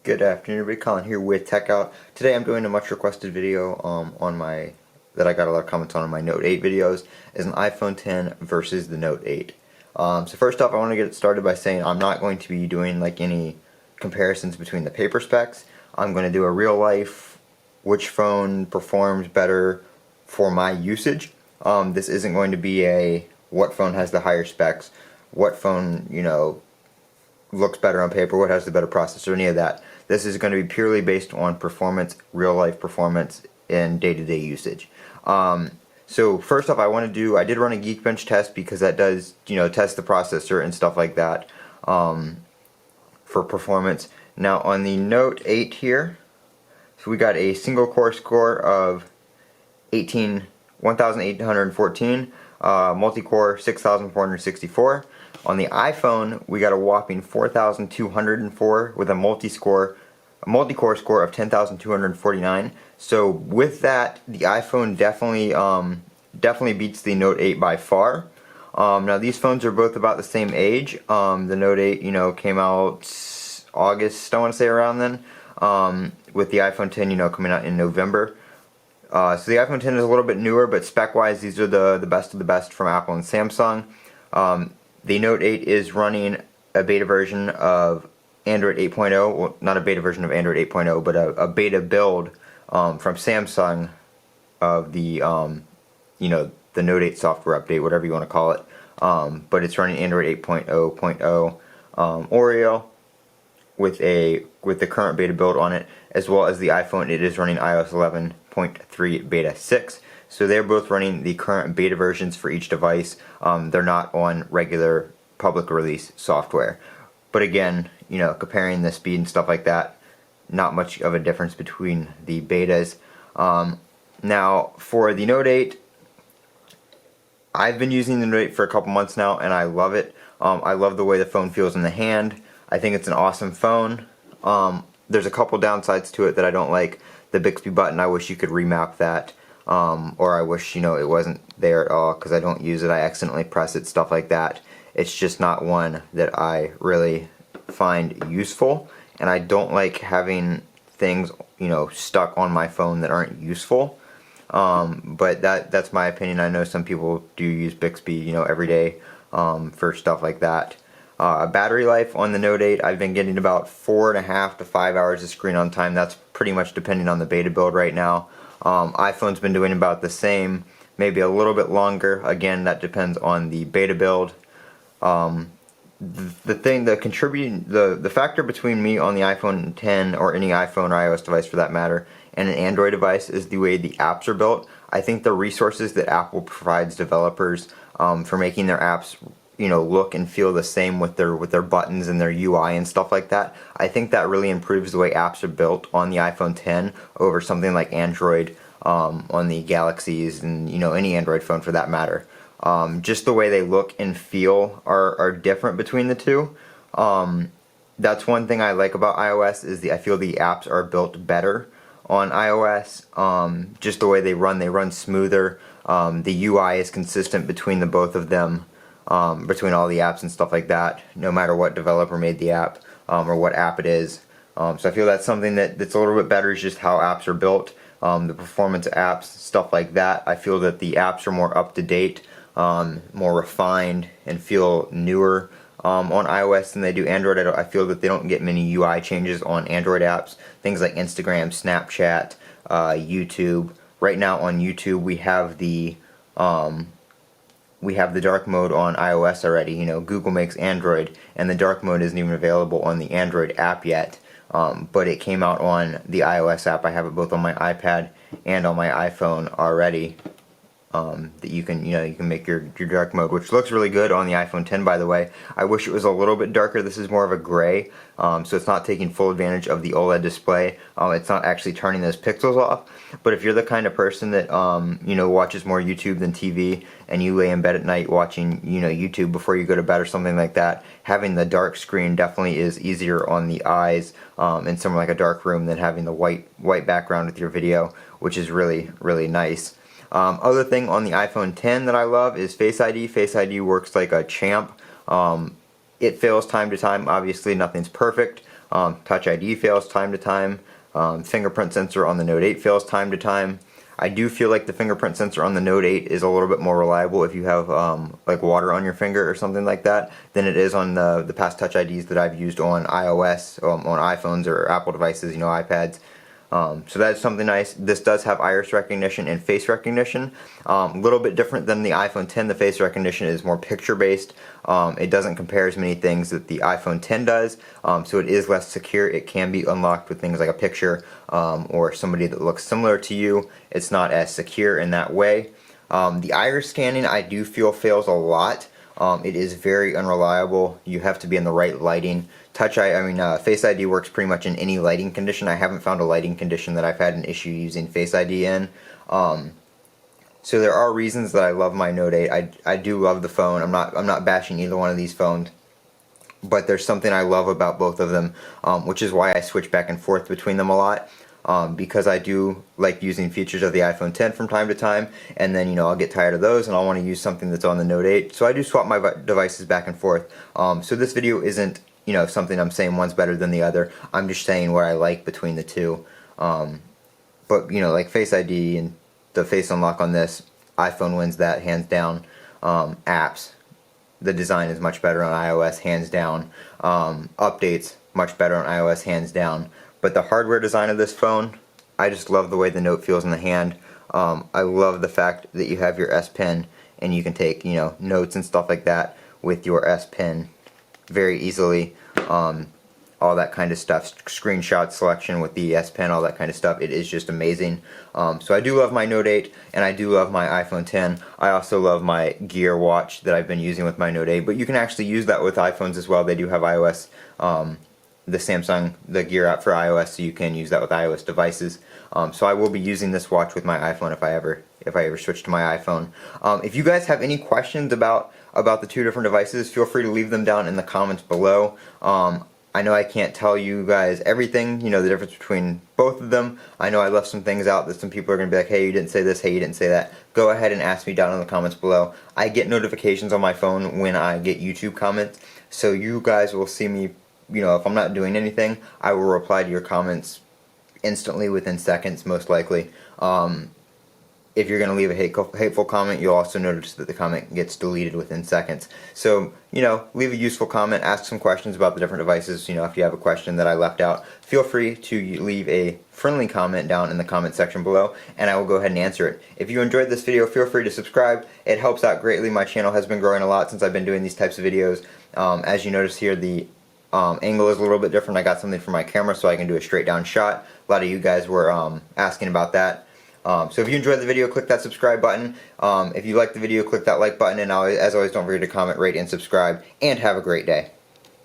Good afternoon, everybody. Colin here with Techout. Today I'm doing a much requested video that I got a lot of comments on my Note 8 videos, is an iPhone 10 versus the Note 8. So first off, I want to get started by saying I'm not going to be doing like any comparisons between the paper specs. I'm going to do a real life, which phone performs better for my usage. This isn't going to be a what phone has the higher specs, what phone, looks better on paper, what has the better processor, any of that. This is going to be purely based on performance, real life performance, and day-to-day usage. So first off, I did run a Geekbench test because that does, test the processor and stuff like that for performance. Now on the Note 8 here, so we got a single core score of 1,814, multi-core 6,464. On the iPhone, we got a whopping 4,204 with a multi-core score of 10,249. So with that, the iPhone definitely beats the Note 8 by far. Now these phones are both about the same age. The Note 8, came out August, I want to say, around then. With the iPhone 10, coming out in November. So the iPhone 10 is a little bit newer, but spec-wise, these are the best of the best from Apple and Samsung. The Note 8 is running a beta version of Android 8.0, well, not a beta version of Android 8.0, but a beta build from Samsung of the, the Note 8 software update, whatever you want to call it. But it's running Android 8.0.0 Oreo with the current beta build on it, as well as the iPhone. It is running iOS 11.3 Beta 6. So they're both running the current beta versions for each device. They're not on regular public release software. But again, comparing the speed and stuff like that, not much of a difference between the betas. Now, for the Note 8, I've been using the Note 8 for a couple months now, and I love it. I love the way the phone feels in the hand. I think it's an awesome phone. There's a couple downsides to it that I don't like. The Bixby button, I wish you could remap that. Or I wish, it wasn't there at all because I don't use it. I accidentally press it, stuff like that. It's just not one that I really find useful. And I don't like having things, stuck on my phone that aren't useful. But that's my opinion. I know some people do use Bixby, every day for stuff like that. Battery life on the Note 8, I've been getting about 4.5 to 5 hours of screen on time. That's pretty much depending on the beta build right now. iPhone's been doing about the same, maybe a little bit longer. Again, that depends on the beta build. The factor between me on the iPhone 10 or any iPhone or iOS device for that matter and an Android device is the way the apps are built. I think the resources that Apple provides developers for making their apps look and feel the same with their buttons and their UI and stuff like that. I think that really improves the way apps are built on the iPhone 10 over something like Android on the Galaxies and any Android phone for that matter. Just the way they look and feel are different between the two. That's one thing I like about iOS is I feel the apps are built better on iOS. Just the way they run smoother. The UI is consistent between the both of them. Between all the apps and stuff like that, no matter what developer made the app or what app it is. So I feel that's something that's a little bit better, is just how apps are built, the performance apps, stuff like that. I feel that the apps are more up to date, more refined, and feel newer on iOS than they do Android. I feel that they don't get many UI changes on Android apps, things like Instagram, Snapchat, YouTube. Right now on YouTube we have the dark mode on iOS already. Google makes Android, and the dark mode isn't even available on the Android app yet. But it came out on the iOS app. I have it both on my iPad and on my iPhone already. That you can make your dark mode, which looks really good on the iPhone 10, by the way. I wish it was a little bit darker. This is more of a gray, so it's not taking full advantage of the OLED display. It's not actually turning those pixels off. But if you're the kind of person that watches more YouTube than TV, and you lay in bed at night watching YouTube before you go to bed or something like that, having the dark screen definitely is easier on the eyes in somewhere like a dark room than having the white background with your video, which is really, really nice. Other thing on the iPhone 10 that I love is Face ID. Face ID works like a champ. It fails time to time. Obviously, nothing's perfect. Touch ID fails time to time. Fingerprint sensor on the Note 8 fails time to time. I do feel like the fingerprint sensor on the Note 8 is a little bit more reliable if you have like water on your finger or something like that than it is on the past Touch IDs that I've used on iOS, on iPhones or Apple devices, you know, iPads. So that's something nice. This does have iris recognition and face recognition. A little bit different than the iPhone 10. The face recognition is more picture based. It doesn't compare as many things that the iPhone 10 does, so it is less secure. It can be unlocked with things like a picture or somebody that looks similar to you. It's not as secure in that way. The iris scanning I do feel fails a lot. It is very unreliable. You have to be in the right lighting. Face ID works pretty much in any lighting condition. I haven't found a lighting condition that I've had an issue using Face ID in. So there are reasons that I love my Note 8. I do love the phone. I'm not bashing either one of these phones, but there's something I love about both of them, which is why I switch back and forth between them a lot. Because I do like using features of the iPhone 10 from time to time, and then, you know, I'll get tired of those and I'll want to use something that's on the Note 8. So I do swap my devices back and forth. So this video isn't, you know, something I'm saying one's better than the other. I'm just saying what I like between the two. But, you know, like Face ID and the face unlock on this, iPhone wins that hands down. Apps, the design is much better on iOS, hands down. Updates, much better on iOS, hands down. But the hardware design of this phone, I just love the way the Note feels in the hand. I love the fact that you have your S Pen and you can take, you know, notes and stuff like that with your S Pen very easily. All that kind of stuff, screenshot selection with the S Pen, all that kind of stuff. It is just amazing. So I do love my Note 8 and I do love my iPhone 10. I also love my Gear watch that I've been using with my Note 8, but you can actually use that with iPhones as well. They do have iOS, the Samsung, the Gear app for iOS, so you can use that with iOS devices. So I will be using this watch with my iPhone if I ever switch to my iPhone. If you guys have any questions about the two different devices, feel free to leave them down in the comments below. I know I can't tell you guys everything, you know, the difference between both of them. I know I left some things out that some people are going to be like, hey, you didn't say this, hey, you didn't say that. Go ahead and ask me down in the comments below. I get notifications on my phone when I get YouTube comments, so you guys will see me. You know, if I'm not doing anything, I will reply to your comments instantly within seconds, most likely. If you're going to leave a hateful comment, you'll also notice that the comment gets deleted within seconds. So, you know, leave a useful comment, ask some questions about the different devices. You know, if you have a question that I left out, feel free to leave a friendly comment down in the comment section below, and I will go ahead and answer it. If you enjoyed this video, feel free to subscribe. It helps out greatly. My channel has been growing a lot since I've been doing these types of videos. As you notice here, the angle is a little bit different. I got something for my camera so I can do a straight down shot. A lot of you guys were asking about that. So if you enjoyed the video, click that subscribe button. If you liked the video, click that like button. And as always, don't forget to comment, rate, and subscribe. And have a great day.